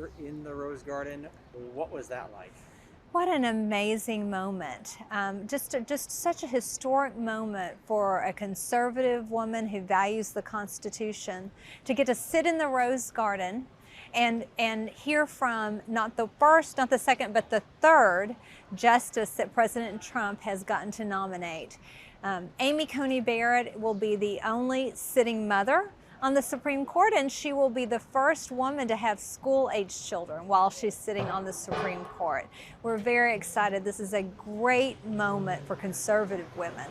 her in the Rose Garden. What was that like? What an amazing moment. Just such a historic moment for a conservative woman who values the Constitution to get to sit in the Rose Garden and hear from not the first, not the second, but the third justice that President Trump has gotten to nominate. Amy Coney Barrett will be the only sitting mother on the Supreme Court, and she will be the first woman to have school-aged children while she's sitting on the Supreme Court. We're very excited. This is a great moment for conservative women.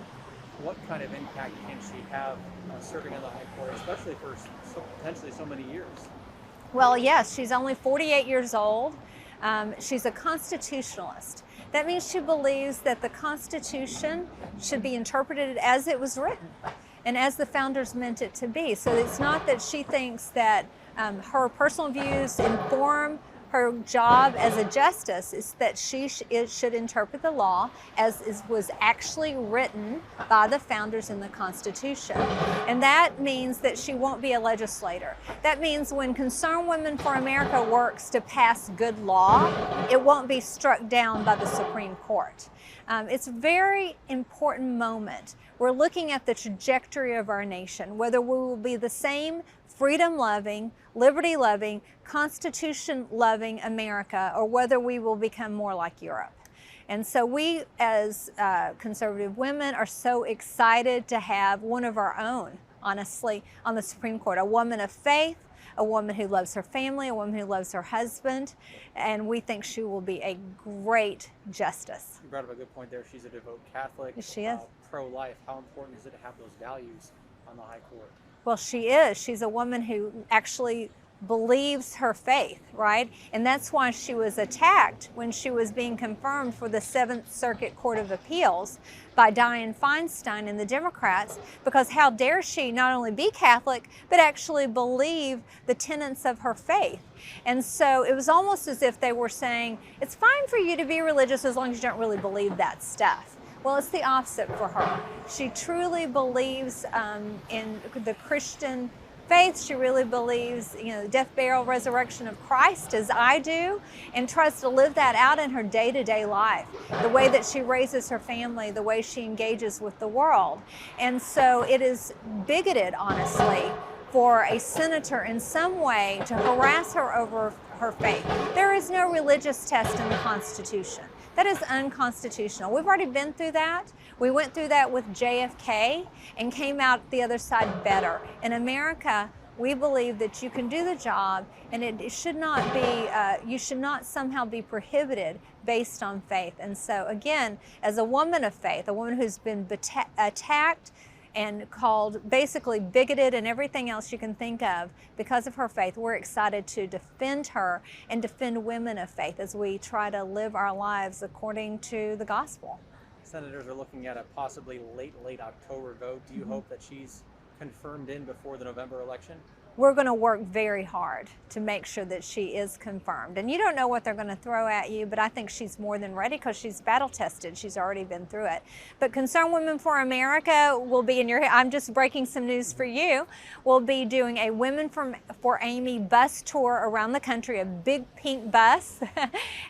What kind of impact can she have serving on the High Court, especially for potentially so many years? Well, yes, she's only 48 years old. She's a constitutionalist. That means she believes that the Constitution should be interpreted as it was written and as the founders meant it to be. So it's not that she thinks that her personal views inform her job as a justice, is that she should interpret the law as was actually written by the founders in the Constitution. And that means that she won't be a legislator. That means when Concerned Women for America works to pass good law, it won't be struck down by the Supreme Court. It's a very important moment. We're looking at the trajectory of our nation, whether we will be the same freedom-loving, liberty-loving, Constitution-loving America, or whether we will become more like Europe. And so we, as conservative women, are so excited to have one of our own, honestly, on the Supreme Court, a woman of faith, a woman who loves her family, a woman who loves her husband, and we think she will be a great justice. You brought up a good point there. She's a devout Catholic. She is. Pro-life. How important is it to have those values on the High Court? Well, she is. She's a woman who actually believes her faith, right? And that's why she was attacked when she was being confirmed for the Seventh Circuit Court of Appeals by Dianne Feinstein and the Democrats, because how dare she not only be Catholic, but actually believe the tenets of her faith. And so it was almost as if they were saying, it's fine for you to be religious as long as you don't really believe that stuff. Well, it's the opposite for her. She truly believes in the Christian faith. She really believes, the death, burial, resurrection of Christ, as I do, and tries to live that out in her day-to-day life, the way that she raises her family, the way she engages with the world. And so it is bigoted, honestly, for a senator in some way to harass her over her faith. There is no religious test in the Constitution. That is unconstitutional. We've already been through that. We went through that with JFK and came out the other side better. In America, we believe that you can do the job, and it should not be, you should not somehow be prohibited based on faith. And so again, as a woman of faith, a woman who's been attacked and called basically bigoted and everything else you can think of because of her faith, we're excited to defend her and defend women of faith as we try to live our lives according to the gospel. Senators are looking at a possibly late October vote. Do you hope that she's confirmed in before the November election? We're going to work very hard to make sure that she is confirmed. And you don't know what they're going to throw at you, but I think she's more than ready because she's battle tested. She's already been through it. But Concerned Women for America will be in your, I'm just breaking some news for you, we'll be doing a Women for Amy bus tour around the country, a big pink bus,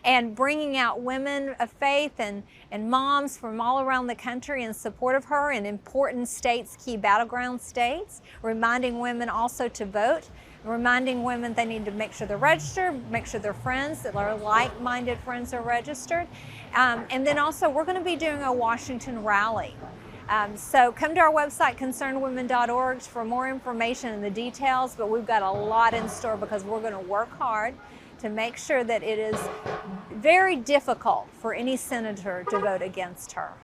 and bringing out women of faith and moms from all around the country in support of her in important states, key battleground states, reminding women also to vote, reminding women they need to make sure they're registered, make sure their friends, that are like-minded friends, are registered. And then also we're going to be doing a Washington rally. So come to our website, concernedwomen.org, for more information and the details, but we've got a lot in store because we're going to work hard to make sure that it is very difficult for any senator to vote against her.